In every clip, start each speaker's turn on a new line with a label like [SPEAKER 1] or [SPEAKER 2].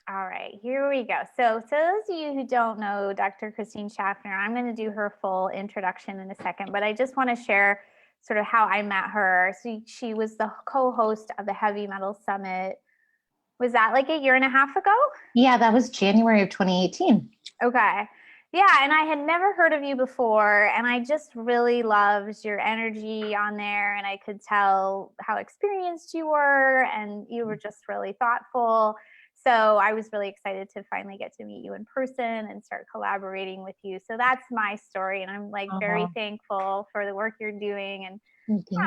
[SPEAKER 1] All right, here we go. So those of you who don't know Dr. Christine Schaffner, I'm going to do her full introduction in a second, but I just want to share sort of how I met her. So she was the co-host of the Heavy Metal Summit. Was that like a year and a half ago?
[SPEAKER 2] Yeah, that was January of 2018.
[SPEAKER 1] Okay. Yeah, and I had never heard of you before, and I just really loved your energy on there, and I could tell how experienced you were, and you were just really thoughtful. So I was really excited to finally get to meet you in person and start collaborating with you. So that's my story, and I'm like very thankful for the work you're doing, and just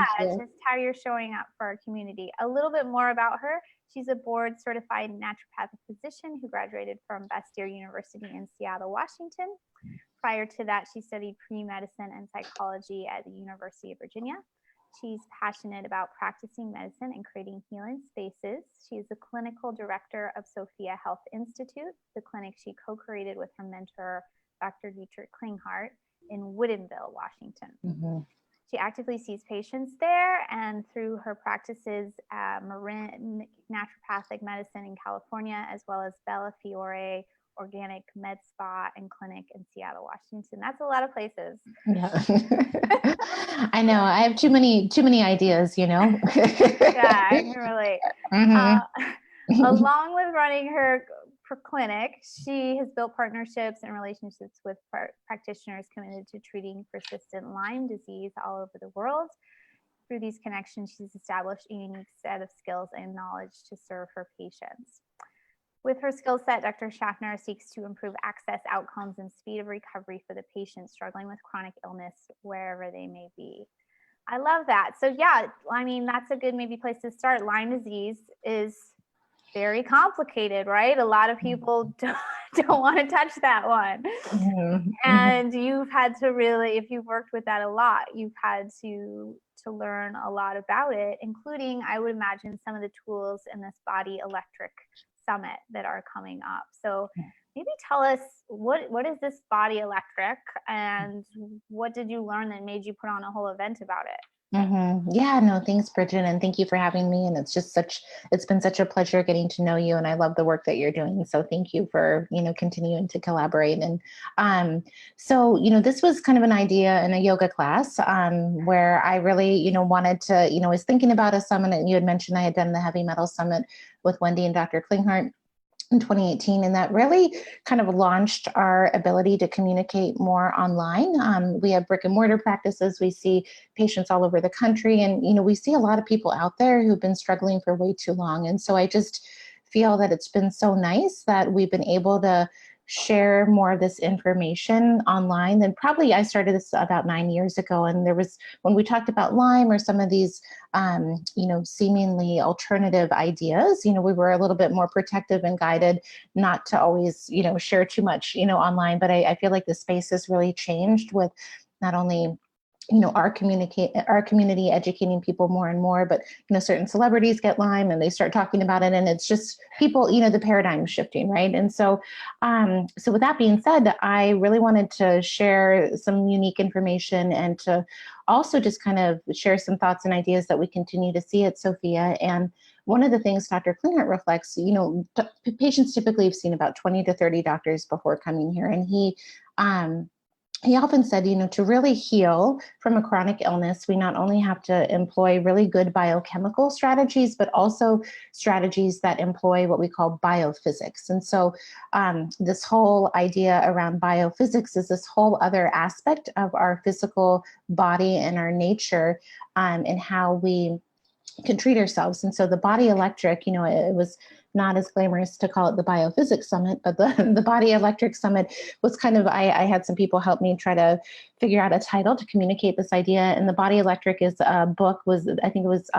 [SPEAKER 1] how you're showing up for our community. A little bit more about her. She's a board certified naturopathic physician who graduated from Bastyr University in Seattle, Washington. Prior to that, she studied pre-medicine and psychology at the University of Virginia. She's passionate about practicing medicine and creating healing spaces. She is the clinical director of Sophia Health Institute, the clinic she co-created with her mentor, Dr. Dietrich Klinghardt, in Woodinville, Washington.
[SPEAKER 2] Mm-hmm.
[SPEAKER 1] She actively sees patients there, and through her practices at Marin Naturopathic Medicine in California, as well as Biofield Organic Med Spa and Clinic in Seattle, Washington. That's a lot of places.
[SPEAKER 2] Yeah. I know. I have too many ideas,
[SPEAKER 1] Yeah, I can relate.
[SPEAKER 2] Mm-hmm.
[SPEAKER 1] Along with running her clinic, she has built partnerships and relationships with practitioners committed to treating persistent Lyme disease all over the world. Through these connections, she's established a unique set of skills and knowledge to serve her patients. With her skill set, Dr. Schaffner seeks to improve access, outcomes, and speed of recovery for the patients struggling with chronic illness wherever they may be. I love that. So yeah, I mean, that's a good maybe place to start. Lyme disease is very complicated, right? A lot of people don't want to touch that one.
[SPEAKER 2] Mm-hmm.
[SPEAKER 1] And you've had to really, if you've worked with that a lot, you've had to learn a lot about it, including, I would imagine, some of the tools in this Body Electric Summit that are coming up. So maybe tell us, what is this Body Electric, and what did you learn that made you put on a whole event about it?
[SPEAKER 2] Mm-hmm. Yeah, no, thanks, Bridget, and thank you for having me. And it's been such a pleasure getting to know you, and I love the work that you're doing. So thank you for, continuing to collaborate. And so, this was kind of an idea in a yoga class where I really, wanted to, was thinking about a summit, and you had mentioned I had done the Heavy Metal Summit with Wendy and Dr. Klinghardt in 2018, and that really kind of launched our ability to communicate more online. We have brick and mortar practices. We see patients all over the country, and we see a lot of people out there who've been struggling for way too long. And so I just feel that it's been so nice that we've been able to share more of this information online. Then probably I started this about 9 years ago, and there was, when we talked about Lyme or some of these seemingly alternative ideas, we were a little bit more protective and guided not to always, share too much, online. But I feel like the space has really changed with not only our community educating people more and more, but certain celebrities get Lyme and they start talking about it, and it's just people, the paradigm shifting, right? And so so with that being said, I really wanted to share some unique information and to also just kind of share some thoughts and ideas that we continue to see at Sophia. And one of the things Dr. Klinghardt reflects, patients typically have seen about 20 to 30 doctors before coming here, and he often said, to really heal from a chronic illness, we not only have to employ really good biochemical strategies, but also strategies that employ what we call biophysics. And so this whole idea around biophysics is this whole other aspect of our physical body and our nature and how we can treat ourselves. And so the Body Electric, it was not as glamorous to call it the Biophysics Summit, but the Body Electric Summit was kind of, I had some people help me try to figure out a title to communicate this idea. And the Body Electric is a book, I think it was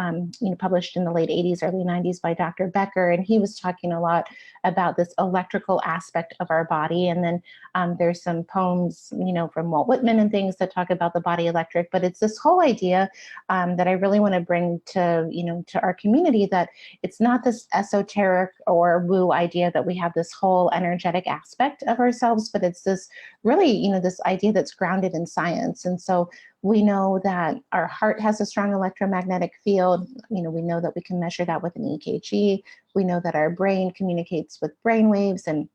[SPEAKER 2] published in the late 80s, early 90s by Dr. Becker. And he was talking a lot about this electrical aspect of our body. And then there's some poems, from Walt Whitman and things that talk about the Body Electric. But it's this whole idea that I really want to bring to, to our community, that it's not this esoteric dark or woo idea that we have this whole energetic aspect of ourselves, but it's this really, this idea that's grounded in science. And so we know that our heart has a strong electromagnetic field. We know that we can measure that with an EKG. We know that our brain communicates with brain waves, and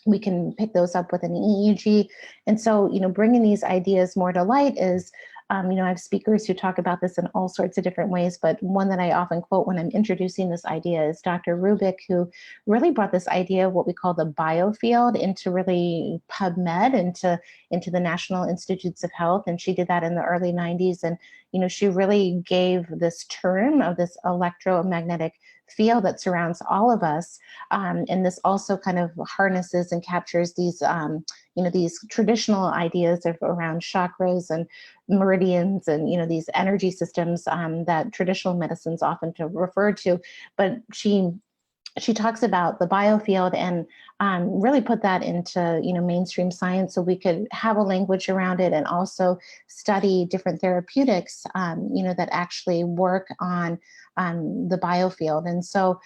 [SPEAKER 2] we can pick those up with an EEG. And so, bringing these ideas more to light is, I have speakers who talk about this in all sorts of different ways, but one that I often quote when I'm introducing this idea is Dr. Rubik, who really brought this idea of what we call the Biofield into really PubMed, into the National Institutes of Health. And she did that in the early 90s. And, she really gave this term of this electromagnetic field that surrounds all of us. And this also kind of harnesses and captures these, these traditional ideas around chakras and meridians and, these energy systems that traditional medicines often refer to. But she talks about the biofield and really put that into mainstream science, so we could have a language around it and also study different therapeutics that actually work on the biofield. And so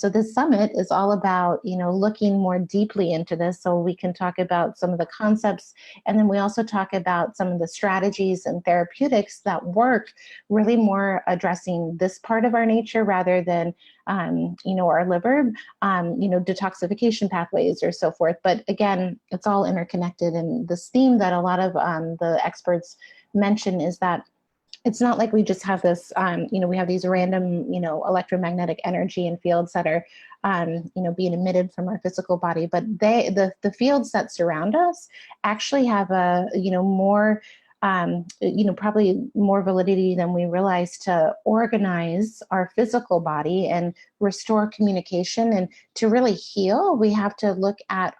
[SPEAKER 2] this summit is all about looking more deeply into this, so we can talk about some of the concepts, and then we also talk about some of the strategies and therapeutics that work really more addressing this part of our nature rather than our liver, detoxification pathways or so forth. But again, it's all interconnected. And this theme that a lot of the experts mention is that it's not like we just have this, we have these random, electromagnetic energy and fields that are, being emitted from our physical body, but the fields that surround us actually have a, more, probably more validity than we realize to organize our physical body and restore communication. And to really heal, we have to look at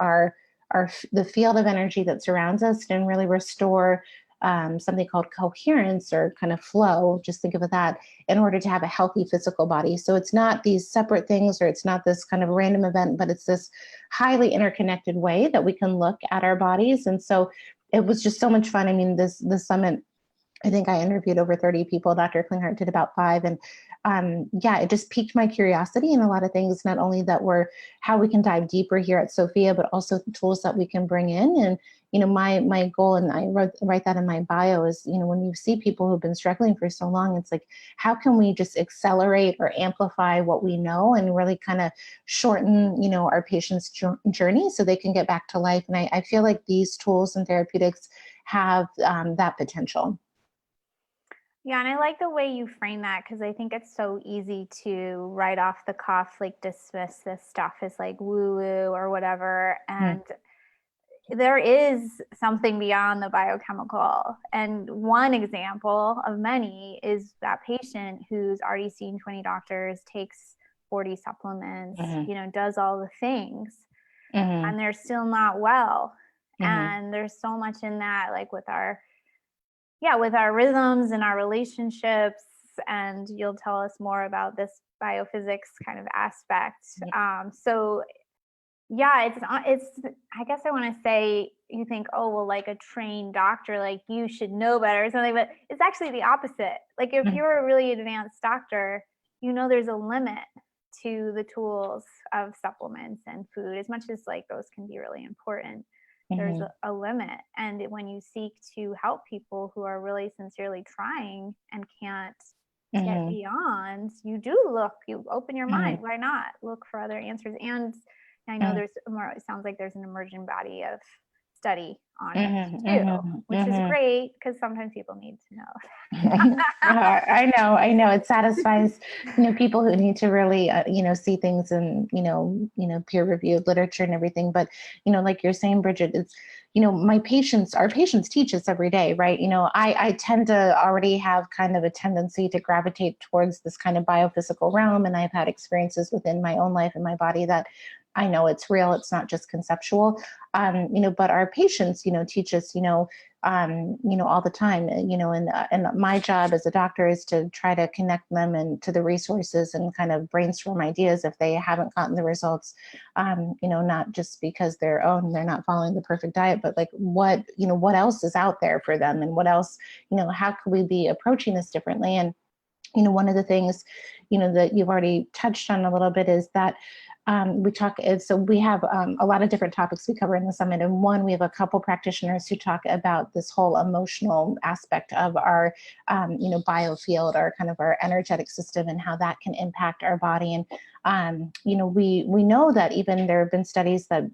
[SPEAKER 2] the field of energy that surrounds us and really restore something called coherence or kind of flow. Just think of that in order to have a healthy physical body. So it's not these separate things, or it's not this kind of random event, but it's this highly interconnected way that we can look at our bodies. And so it was just so much fun. I mean, this summit, I think I interviewed over 30 people. Dr. Klinghardt did about 5. And it just piqued my curiosity in a lot of things, not only that were how we can dive deeper here at Sophia, but also the tools that we can bring in. And, my goal, and I write that in my bio, is, when you see people who've been struggling for so long, it's like, how can we just accelerate or amplify what we know and really kind of shorten, our patients' journey so they can get back to life. And I feel like these tools and therapeutics have that potential.
[SPEAKER 1] Yeah, and I like the way you frame that, because I think it's so easy to right off the cuff, like dismiss this stuff as like woo-woo or whatever. And there is something beyond the biochemical. And one example of many is that patient who's already seen 20 doctors, takes 40 supplements, does all the things, and they're still not well. And there's so much in that, like with our rhythms and our relationships. And you'll tell us more about this biophysics kind of aspect. It's I guess I want to say, you think, oh, well, like a trained doctor, like you should know better or something, but it's actually the opposite. Like if you're a really advanced doctor, there's a limit to the tools of supplements and food, as much as like those can be really important. There's a limit. And when you seek to help people who are really sincerely trying and can't get beyond, you open your mind. Why not look for other answers? And I know it sounds like there's an emerging body of study on it too, which is great, because sometimes people need to know.
[SPEAKER 2] I know it satisfies people who need to really see things in peer reviewed literature and everything. But like you're saying, Bridget, it's our patients teach us every day, right? I tend to already have kind of a tendency to gravitate towards this kind of biophysical realm, and I've had experiences within my own life and my body that I know it's real. It's not just conceptual, but our patients, teach us, all the time, and my job as a doctor is to try to connect them and to the resources and kind of brainstorm ideas if they haven't gotten the results, not just because they're not following the perfect diet, but like what else is out there for them, and what else, how could we be approaching this differently? And one of the things, that you've already touched on a little bit is that so we have a lot of different topics we cover in the summit. And one, we have a couple practitioners who talk about this whole emotional aspect of our, biofield, our kind of our energetic system and how that can impact our body. And, we know that even there have been studies that,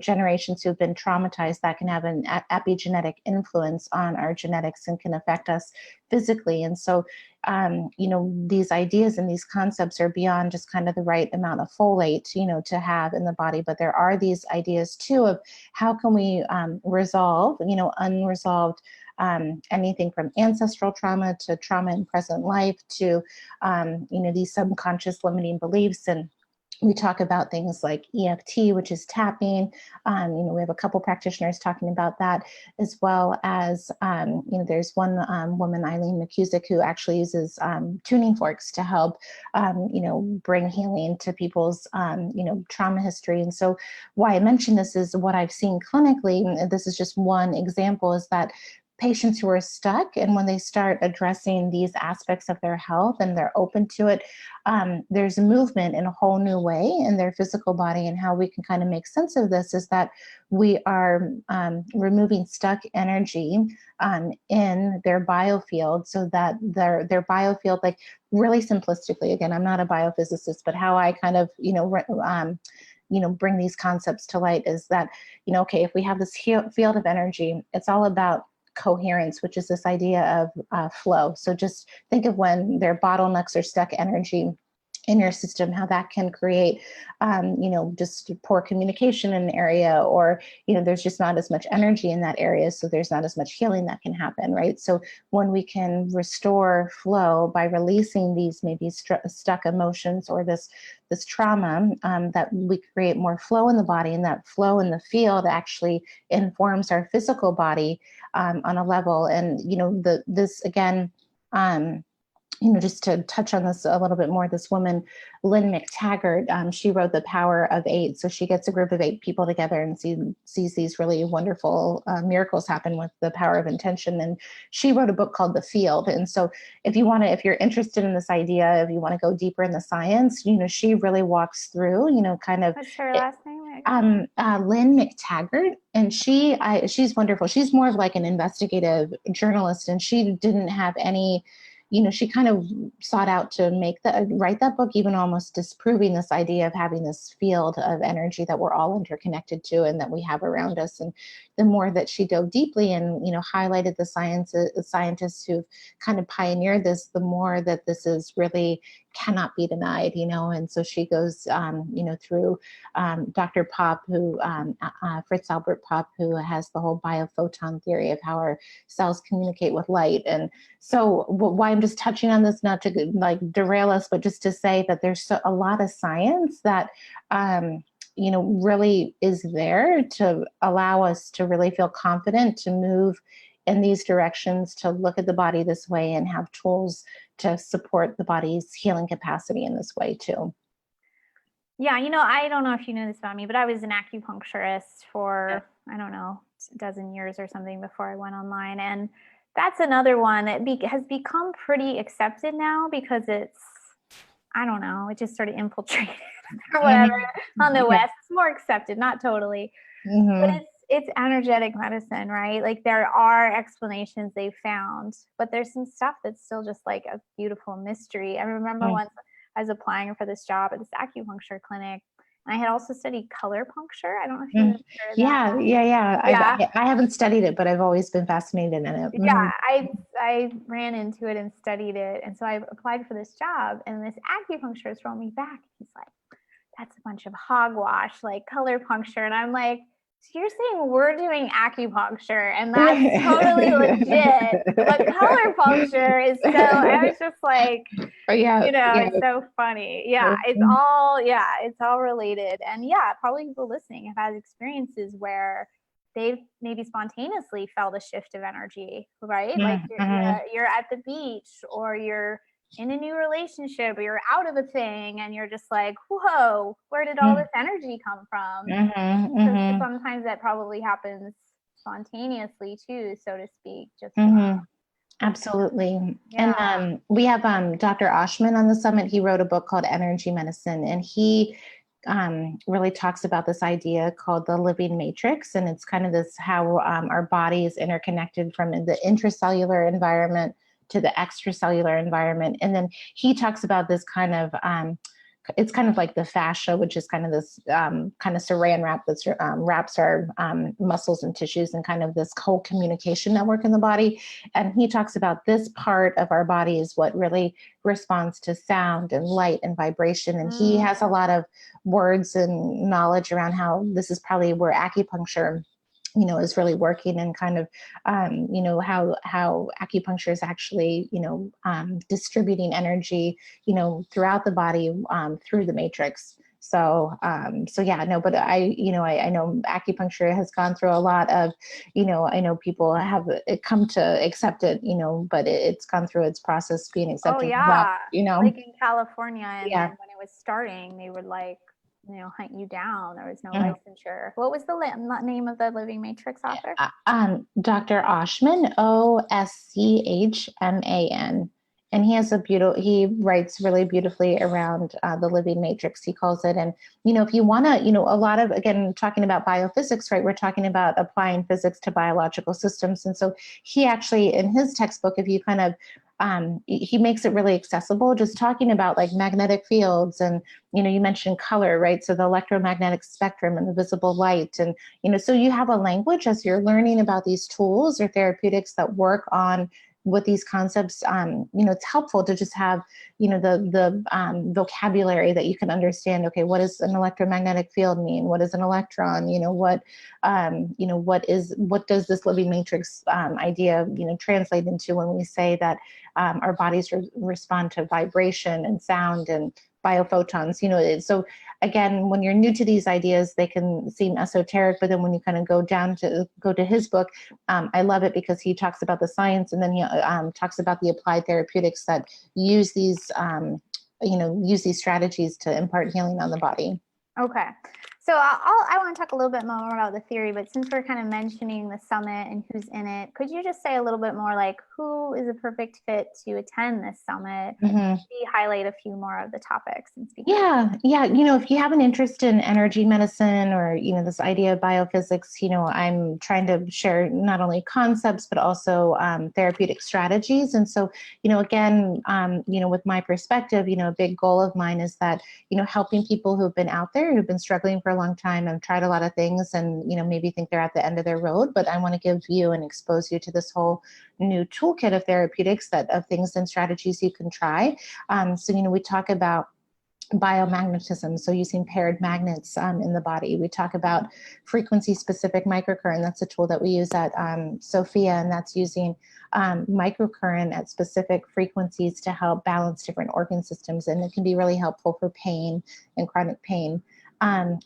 [SPEAKER 2] generations who've been traumatized, that can have an epigenetic influence on our genetics and can affect us physically. And so, these ideas and these concepts are beyond just kind of the right amount of folate, to have in the body. But there are these ideas too of how can we resolve, unresolved anything from ancestral trauma to trauma in present life to, these subconscious limiting beliefs. And we talk about things like EFT, which is tapping. We have a couple practitioners talking about that, as well as, there's one woman, Lynne Mctaggart, who actually uses tuning forks to help, bring healing to people's, trauma history. And so why I mention this is what I've seen clinically, and this is just one example, is that patients who are stuck, and when they start addressing these aspects of their health and they're open to it, there's movement in a whole new way in their physical body. And how we can kind of make sense of this is that we are removing stuck energy in their biofield, so that their biofield, like really simplistically, again, I'm not a biophysicist, but how I kind of, bring these concepts to light is that, okay, if we have this field of energy, it's all about coherence, which is this idea of flow. So just think of when there are bottlenecks or stuck energy in your system, how that can create, just poor communication in an area, or, there's just not as much energy in that area. So there's not as much healing that can happen, right? So when we can restore flow by releasing these maybe stuck emotions or this trauma, that we create more flow in the body, and that flow in the field actually informs our physical body on a level. And, this again, just to touch on this a little bit more, this woman, Lynne Mctaggart, she wrote The Power of Eight. So she gets a group of 8 people together and sees these really wonderful miracles happen with the power of intention. And she wrote a book called The Field. And so if you're interested in this idea, if you want to go deeper in the science, she really walks through, kind of.
[SPEAKER 1] What's her last name?
[SPEAKER 2] Lynne Mctaggart, and she's wonderful. She's more of like an investigative journalist, and she didn't have any, she kind of sought out to write that book, even almost disproving this idea of having this field of energy that we're all interconnected to and that we have around us. And the more that she dove deeply and, highlighted the scientists who've kind of pioneered this, the more that this is really cannot be denied, and so she goes, through Dr. Pop, who, Fritz Albert Pop, who has the whole biophoton theory of how our cells communicate with light. And so why I'm just touching on this, not to like derail us, but just to say that there's a lot of science that, really is there to allow us to really feel confident to move in these directions, to look at the body this way and have tools to support the body's healing capacity in this way too.
[SPEAKER 1] Yeah, I don't know if you know this about me, but I was an acupuncturist for, I don't know, a dozen years or something before I went online. And that's another one that has become pretty accepted now because it's, I don't know, it just sort of infiltrated or whatever on the West. It's more accepted, not totally. But it's energetic medicine, right? Like there are explanations they've found, but there's some stuff that's still just like a beautiful mystery. I remember once I was applying for this job at this acupuncture clinic, and I had also studied color puncture. I don't know if you've heard of that.
[SPEAKER 2] Yeah. I haven't studied it, but I've always been fascinated in it.
[SPEAKER 1] Yeah, I ran into it and studied it. And so I applied for this job, and this acupuncturist wrote me back. He's like, that's a bunch of hogwash, like color puncture. And I'm like, so you're saying we're doing acupuncture and that's totally legit, but color puncture is so, I was just like, it's so funny. Yeah, it's all related. And probably people listening have had experiences where they've maybe spontaneously felt a shift of energy, right? Like you're at the beach, or you're in a new relationship, or you're out of a thing and you're just like, whoa, where did all this energy come from? So sometimes that probably happens spontaneously too, so to speak, just
[SPEAKER 2] Absolutely. And
[SPEAKER 1] Yeah.
[SPEAKER 2] we have Dr. Oshman on the summit. He wrote a book called Energy Medicine, and he really talks about this idea called the living matrix. And it's kind of this how our body is interconnected from the intracellular environment to the extracellular environment. And then he talks about this kind of it's kind of like the fascia, which is kind of this kind of saran wrap that wraps our muscles and tissues, and kind of this whole communication network in the body. And he talks about this part of our body is what really responds to sound and light and vibration. And he
[SPEAKER 1] Mm.
[SPEAKER 2] has a lot of words and knowledge around how this is probably where acupuncture is really working, and kind of how acupuncture is actually distributing energy throughout the body through the matrix. So yeah, no, but I know acupuncture has gone through a lot of, I know people have come to accept it, but it's gone through its process being
[SPEAKER 1] Oh
[SPEAKER 2] accepted as well,
[SPEAKER 1] yeah. Like in California, and
[SPEAKER 2] yeah.
[SPEAKER 1] then when it was starting, they would like, hunt you down. There was no
[SPEAKER 2] Mhm.
[SPEAKER 1] licensure. What was the name of the Living Matrix author?
[SPEAKER 2] Dr. Oshman, Oschman, and he has he writes really beautifully around the living matrix, he calls it. And, if you want to, a lot of, again, talking about biophysics, right, we're talking about applying physics to biological systems. And so he actually, in his textbook, if you kind of, he makes it really accessible, just talking about like magnetic fields and, you mentioned color, right? So the electromagnetic spectrum and the visible light. And so you have a language as you're learning about these tools or therapeutics that work on with these concepts. It's helpful to just have, the vocabulary that you can understand. Okay, what does an electromagnetic field mean? What is an electron? What does this living matrix idea, translate into when we say that our bodies respond to vibration and sound and biophotons? So again, when you're new to these ideas, they can seem esoteric, but then when you kind of go to his book, I love it because he talks about the science, and then he talks about the applied therapeutics that use use these strategies to impart healing on the body.
[SPEAKER 1] Okay. So I want to talk a little bit more about the theory, but since we're kind of mentioning the summit and who's in it, could you just say a little bit more like who is a perfect fit to attend this summit?
[SPEAKER 2] Mm-hmm.
[SPEAKER 1] Maybe highlight a few more of the topics and speakers.
[SPEAKER 2] Yeah. If you have an interest in energy medicine or, this idea of biophysics, I'm trying to share not only concepts, but also therapeutic strategies. And so, again, with my perspective, a big goal of mine is that, helping people who've been out there, who've been struggling for a long time and tried a lot of things and, maybe think they're at the end of their road, but I want to give you and expose you to this whole new toolkit of therapeutics of things and strategies you can try. So, we talk about biomagnetism, so using paired magnets in the body. We talk about frequency-specific microcurrent. That's a tool that we use at Sophia, and that's using microcurrent at specific frequencies to help balance different organ systems, and it can be really helpful for pain and chronic pain.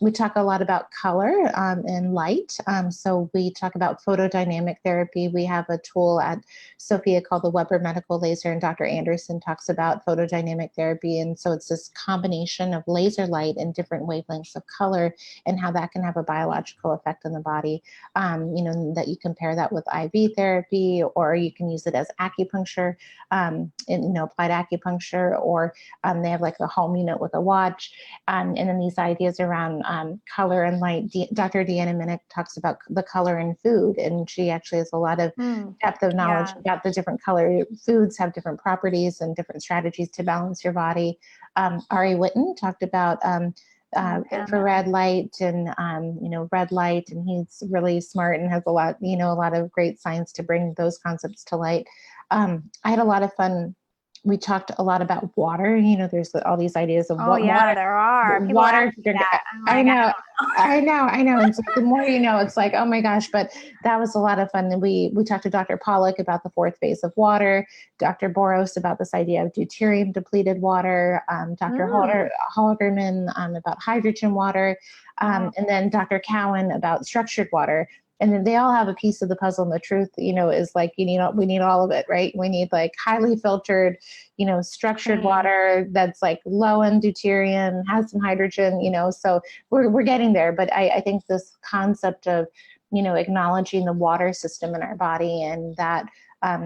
[SPEAKER 2] We talk a lot about color and light. So we talk about photodynamic therapy. We have a tool at Sophia called the Weber Medical Laser, and Dr. Anderson talks about photodynamic therapy. And so it's this combination of laser light and different wavelengths of color and how that can have a biological effect on the body. That you compare that with IV therapy, or you can use it as acupuncture, applied acupuncture, or they have like a home unit with a watch. And then these ideas around color and light. Dr. Deanna Minnick talks about the color in food, and she actually has a lot of depth of knowledge about the different color foods have different properties and different strategies to balance your body. Ari Whitten talked about infrared light and red light, and he's really smart and has a lot of great science to bring those concepts to light. I had a lot of fun. We talked a lot about water. There's all these ideas of what water.
[SPEAKER 1] There are people
[SPEAKER 2] Water.
[SPEAKER 1] that.
[SPEAKER 2] I know. And so the more it's like, oh my gosh, but that was a lot of fun. And we talked to Dr. Pollack about the fourth phase of water, Dr. Boros about this idea of deuterium depleted water, Dr. Halderman about hydrogen water, and then Dr. Cowan about structured water. And then they all have a piece of the puzzle. And the truth, is like, we need all of it, right? We need like highly filtered, structured water that's like low in deuterium, has some hydrogen, so we're getting there. But I think this concept of, acknowledging the water system in our body, and that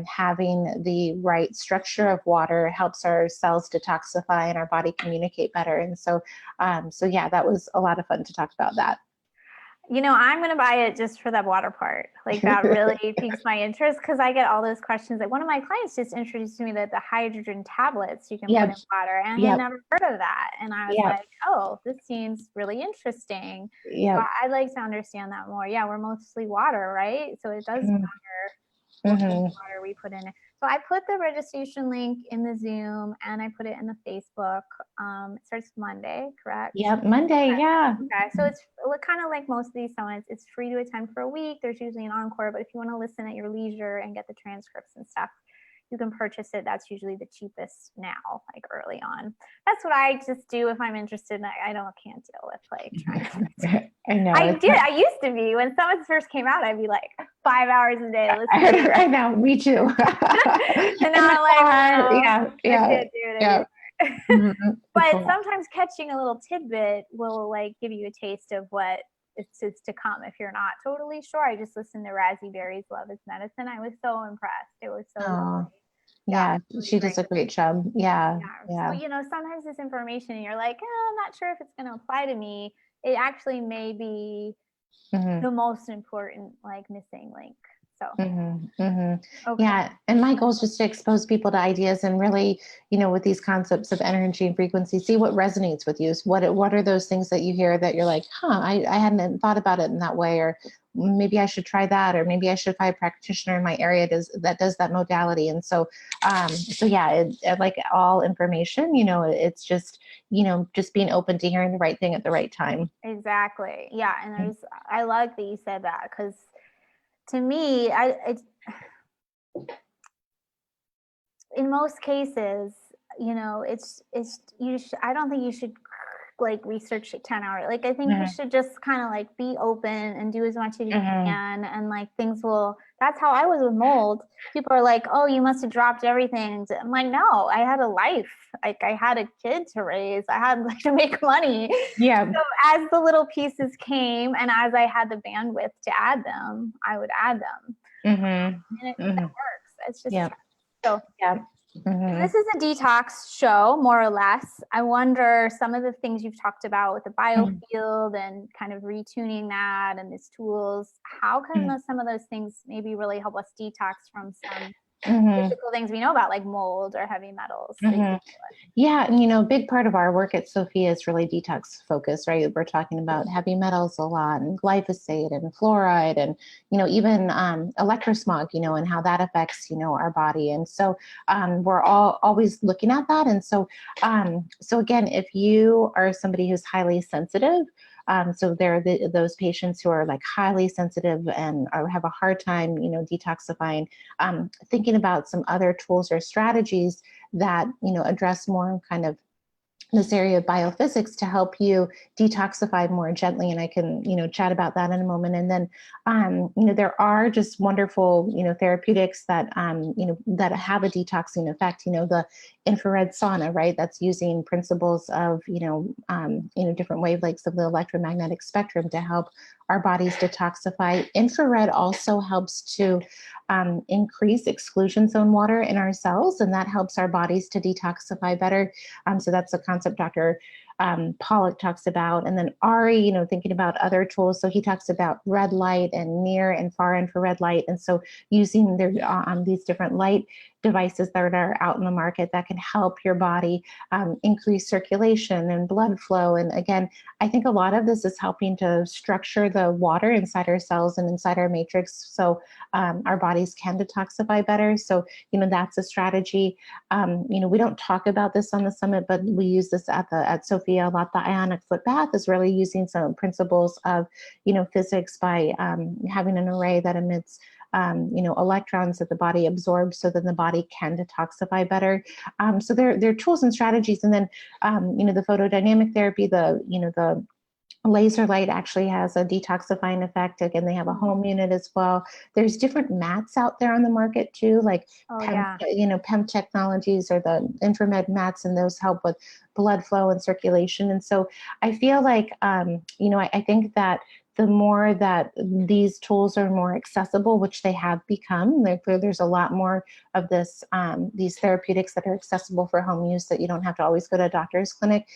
[SPEAKER 2] having the right structure of water helps our cells detoxify and our body communicate better. And so, so yeah, that was a lot of fun to talk about that.
[SPEAKER 1] I'm going to buy it just for that water part. Like that really piques my interest because I get all those questions. Like one of my clients just introduced to me that the hydrogen tablets you can put in water, and I had never heard of that. And I was like, oh, this seems really interesting. So I'd like to understand that more. Yeah, we're mostly water, right? So it does matter what kind of water we put in it. So I put the registration link in the Zoom and I put it in the Facebook. It starts Monday, correct?
[SPEAKER 2] Yep, Monday, yeah.
[SPEAKER 1] Okay, so it's kind of like most of these summits. It's free to attend for a week. There's usually an encore, but if you want to listen at your leisure and get the transcripts and stuff, you can purchase it. That's usually the cheapest now, like early on. That's what I just do if I'm interested. And I can't deal with like trying to.
[SPEAKER 2] I know.
[SPEAKER 1] I used to be when summits first came out. I'd be like 5 hours a day listening.
[SPEAKER 2] I know, me too.
[SPEAKER 1] And now I'm like, oh,
[SPEAKER 2] yeah.
[SPEAKER 1] I can't do it anymore. But sometimes catching a little tidbit will like give you a taste of what is to come if you're not totally sure. I just listened to Razzie Berry's Love is Medicine. I was so impressed. It was so lovely.
[SPEAKER 2] Yeah, she does a great job. Yeah.
[SPEAKER 1] So, sometimes this information and you're like, I'm not sure if it's going to apply to me. It actually may be the most important, like missing link. So,
[SPEAKER 2] okay. Yeah. And my goal is just to expose people to ideas and really, with these concepts of energy and frequency, see what resonates with you. What are those things that you hear that you're like, I hadn't thought about it in that way, or maybe I should try that, or maybe I should find a practitioner in my area that does that modality. And so, yeah, like all information, it's just, just being open to hearing the right thing at the right time.
[SPEAKER 1] Exactly. Yeah. And I like that you said that, because to me, in most cases, I don't think you should like research 10 hours. Like, I think you should just kind of like be open and do as much as you can. And like that's how I was with mold. People are like, oh, you must have dropped everything. I'm like, no, I had a life. Like I had a kid to raise. I had like to make money.
[SPEAKER 2] Yeah.
[SPEAKER 1] So as the little pieces came and as I had the bandwidth to add them, I would add them. And it works. It's just, so yeah. This is a detox show, more or less. I wonder some of the things you've talked about with the Biofield and kind of retuning that and these tools. How can some of those things maybe really help us detox from some physical things we know about, like mold or heavy metals?
[SPEAKER 2] Yeah. And, a big part of our work at Sophia is really detox focused, right? We're talking about heavy metals a lot, and glyphosate and fluoride, and, even electrosmog, and how that affects, our body. And so we're always looking at that. And so, so again, if you are somebody who's highly sensitive, so there are those patients who are like highly sensitive and have a hard time, detoxifying, thinking about some other tools or strategies that, address more kind of this area of biophysics to help you detoxify more gently. And I can, chat about that in a moment. And then, there are just wonderful, therapeutics that, that have a detoxing effect, the infrared sauna, right? That's using principles of, different wavelengths of the electromagnetic spectrum to help our bodies detoxify. Infrared also helps to increase exclusion zone water in our cells, and that helps our bodies to detoxify better. So that's a concept Dr. Pollock talks about. And then Ari, thinking about other tools. So he talks about red light and near and far infrared light. And so using these different light devices that are out in the market that can help your body increase circulation and blood flow. And again, I think a lot of this is helping to structure the water inside our cells and inside our matrix, so our bodies can detoxify better. So, that's a strategy. We don't talk about this on the summit, but we use this at Sophia a lot. The ionic foot bath is really using some principles of, physics by having an array that emits electrons that the body absorbs, so that the body can detoxify better. So there are tools and strategies. And then, the photodynamic therapy, the laser light actually has a detoxifying effect. Again, they have a home unit as well. There's different mats out there on the market too, like PEM technologies or the infrared mats, and those help with blood flow and circulation. And so I feel like, I think that the more that these tools are more accessible, which they have become, there's a lot more of these therapeutics that are accessible for home use, that you don't have to always go to a doctor's clinic,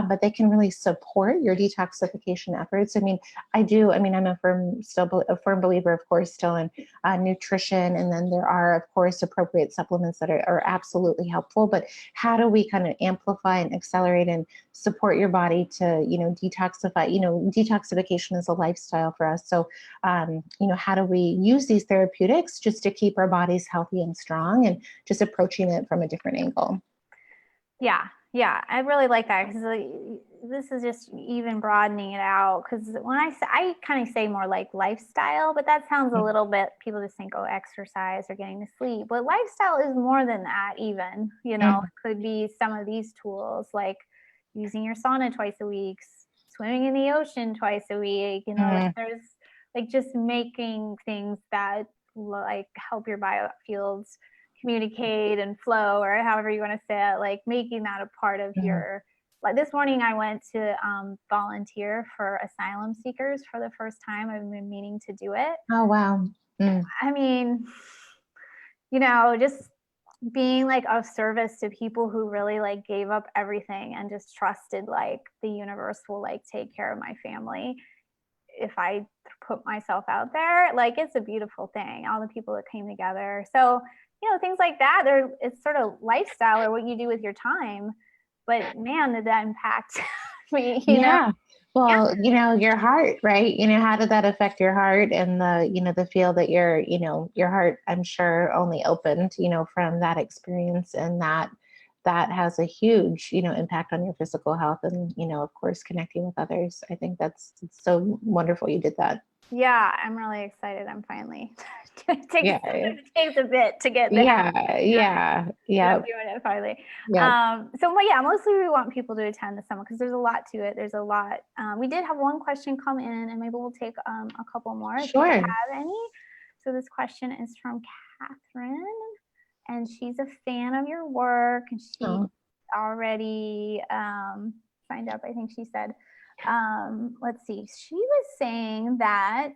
[SPEAKER 2] but they can really support your detoxification efforts. I'm a firm believer, of course, still in nutrition. And then there are, of course, appropriate supplements that are absolutely helpful. But how do we kind of amplify and accelerate and support your body to, detoxify? Detoxification is a lifestyle for us. So, how do we use these therapeutics just to keep our bodies healthy and strong, and just approaching it from a different angle?
[SPEAKER 1] Yeah. I really like that, because this is just even broadening it out. Because when I kind of say more like lifestyle, but that sounds a little bit, people just think, oh, exercise or getting to sleep. But lifestyle is more than that even, it could be some of these tools, like using your sauna twice a week, swimming in the ocean twice a week, like there's like just making things that like help your biofields communicate and flow, or however you want to say it, like making that a part of your, like this morning I went to volunteer for asylum seekers for the first time. I've been meaning to do it.
[SPEAKER 2] Oh, wow.
[SPEAKER 1] I mean, just being like of service to people who really like gave up everything and just trusted like the universe will like take care of my family if I put myself out there. Like, it's a beautiful thing, all the people that came together. So things like that, it's sort of lifestyle, or what you do with your time. But man, did that impact me,
[SPEAKER 2] Yeah. Well, your heart, right? How did that affect your heart, and the feel that your heart, I'm sure, only opened, from that experience, and that has a huge, impact on your physical health, and, of course, connecting with others. I think it's so wonderful you did that.
[SPEAKER 1] Yeah, I'm really excited. I'm finally it takes a bit to get there.
[SPEAKER 2] Yeah.
[SPEAKER 1] I'm doing it finally. Mostly we want people to attend the summit, because there's a lot to it. There's a lot. We did have one question come in, and maybe we'll take a couple more if you have any. So this question is from Catherine, and she's a fan of your work, and she already signed up, I think she said. Let's see. She was saying that,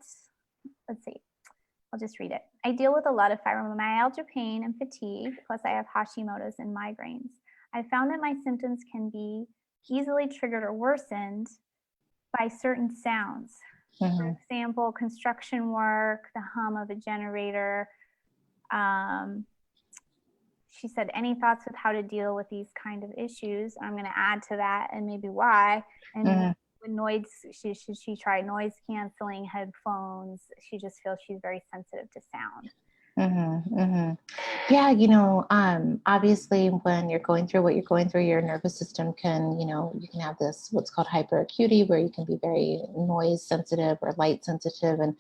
[SPEAKER 1] I'll just read it. I deal with a lot of fibromyalgia pain and fatigue, plus I have Hashimoto's and migraines. I found that my symptoms can be easily triggered or worsened by certain sounds. For example, construction work, the hum of a generator. She said, any thoughts with how to deal with these kind of issues? I'm going to add to that, and maybe why. And noise, she tried noise canceling headphones. She just feels she's very sensitive to sound.
[SPEAKER 2] Yeah, obviously when you're going through what you're going through, your nervous system can, you can have this, what's called hyperacuity, where you can be very noise sensitive or light sensitive. And,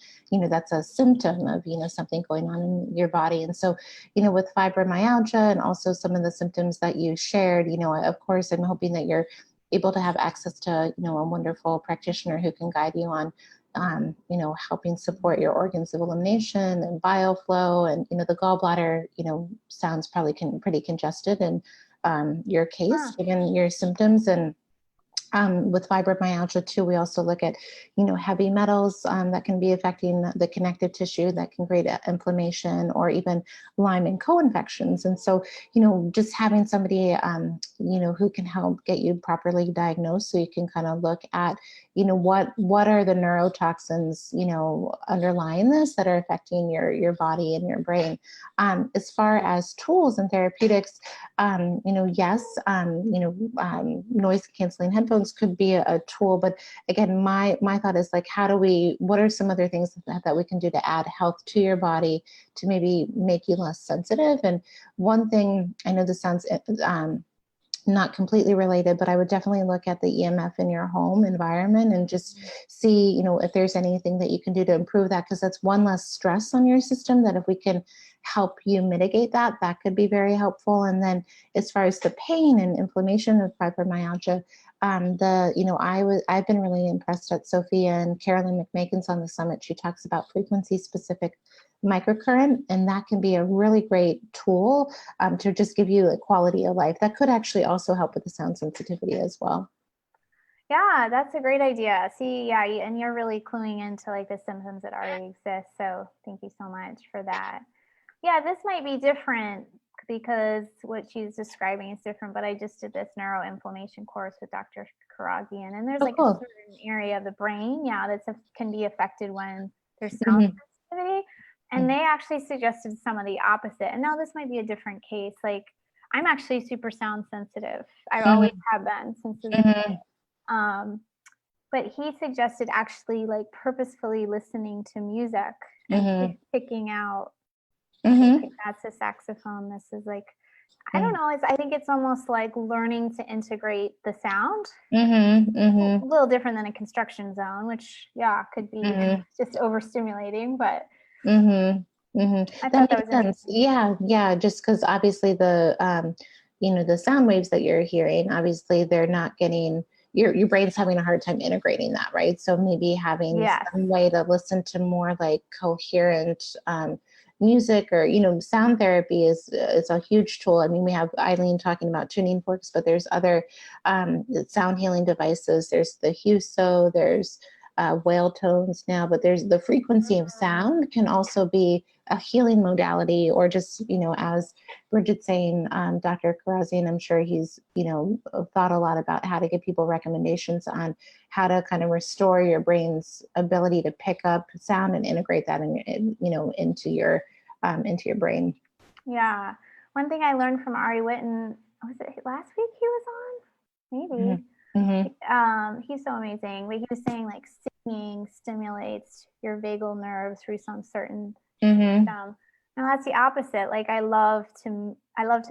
[SPEAKER 2] that's a symptom of, something going on in your body. And so, with fibromyalgia and also some of the symptoms that you shared, of course, I'm hoping that you're able to have access to, a wonderful practitioner who can guide you on, helping support your organs of elimination and bioflow. And, the gallbladder, sounds probably pretty congested in your case, given your symptoms. And with fibromyalgia too, we also look at, heavy metals that can be affecting the connective tissue that can create inflammation, or even Lyme and co-infections. And so, just having somebody, who can help get you properly diagnosed, so you can kind of look at, what are the neurotoxins, underlying this that are affecting your body and your brain. As far as tools and therapeutics, yes, noise canceling headphones could be a tool, but again, my thought is like, what are some other things that we can do to add health to your body to maybe make you less sensitive? And one thing, I know this sounds not completely related, but I would definitely look at the EMF in your home environment and just see, if there's anything that you can do to improve that, because that's one less stress on your system, that if we can help you mitigate that, that could be very helpful. And then as far as the pain and inflammation of fibromyalgia, I've been really impressed at Sophia and Carolyn McMakin's on the summit. She talks about frequency specific microcurrent, and that can be a really great tool to just give you a quality of life. That could actually also help with the sound sensitivity as well.
[SPEAKER 1] Yeah, that's a great idea. See, yeah, and you're really cluing into like the symptoms that already exist. So thank you so much for that. Yeah, this might be different because what she's describing is different, but I just did this neuroinflammation course with Dr. Karagian, and there's like a certain area of the brain, that can be affected when there's sound sensitivity. And they actually suggested some of the opposite. And now this might be a different case. Like, I'm actually super sound sensitive. I always have been since the beginning. But he suggested actually like purposefully listening to music and picking out, okay, that's a saxophone. This is like, I don't know. I think it's almost like learning to integrate the sound. A little different than a construction zone, which could be just overstimulating, but I thought that was
[SPEAKER 2] sense. Yeah. Just because obviously the sound waves that you're hearing, obviously they're not getting, your brain's having a hard time integrating that, right? So maybe having some way to listen to more like coherent music, or sound therapy is a huge tool. I mean, we have Eileen talking about tuning forks, but there's other sound healing devices. There's the Huso, there's whale tones now, but there's the frequency of sound can also be a healing modality, or just, as Bridget's saying, Dr. Karazian, I'm sure he's, thought a lot about how to give people recommendations on how to kind of restore your brain's ability to pick up sound and integrate that into your brain.
[SPEAKER 1] Yeah. One thing I learned from Ari Whitten, was it last week he was on? Maybe. He's so amazing. But he was saying like singing stimulates your vagal nerve through some certain system. And that's the opposite. Like I love to sing. I love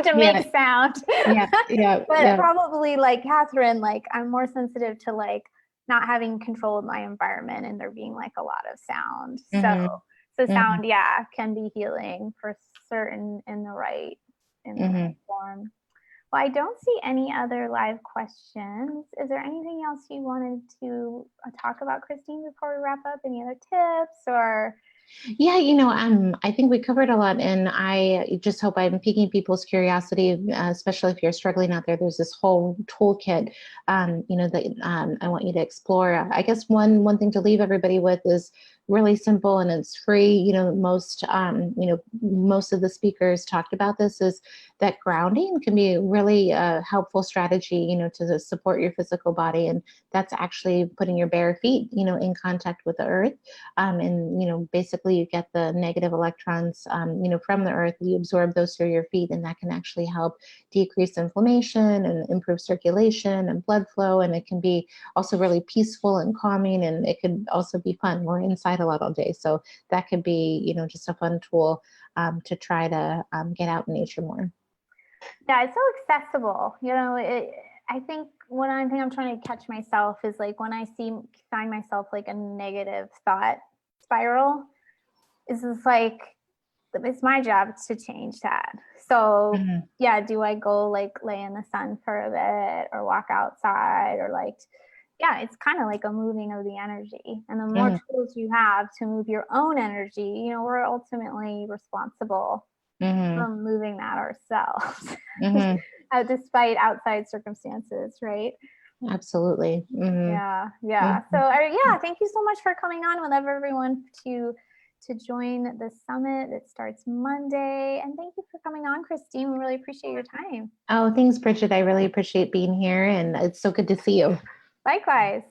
[SPEAKER 1] to make sound. But probably like Catherine, like I'm more sensitive to like not having control of my environment and there being like a lot of sound. So sound, can be healing for certain in the right form. Well, I don't see any other live questions. Is there anything else you wanted to talk about, Christine, before we wrap up? Any other tips or?
[SPEAKER 2] Yeah, I think we covered a lot, and I just hope I'm piquing people's curiosity, especially if you're struggling out there. There's this whole toolkit, that I want you to explore. I guess one thing to leave everybody with is really simple and it's free. Most of the speakers talked about this, is that grounding can be really a helpful strategy, to support your physical body. And that's actually putting your bare feet, in contact with the earth. And basically you get the negative electrons, from the earth. You absorb those through your feet, and that can actually help decrease inflammation and improve circulation and blood flow. And it can be also really peaceful and calming, and it could also be fun. We're inside a lot all day, so that could be, just a fun tool to try to get out in nature more.
[SPEAKER 1] Yeah, it's so accessible. I think one thing I'm trying to catch myself is like when I find myself like a negative thought spiral, is it's like it's my job to change that. So do I go like lay in the sun for a bit or walk outside, or like it's kind of like a moving of the energy. And the more tools you have to move your own energy, we're ultimately responsible for moving that ourselves, despite outside circumstances, right?
[SPEAKER 2] Absolutely.
[SPEAKER 1] Yeah. So thank you so much for coming on. We'll love everyone to join the summit that starts Monday. And thank you for coming on, Christine. We really appreciate your time.
[SPEAKER 2] Oh, thanks, Bridget. I really appreciate being here, and it's so good to see you.
[SPEAKER 1] Likewise.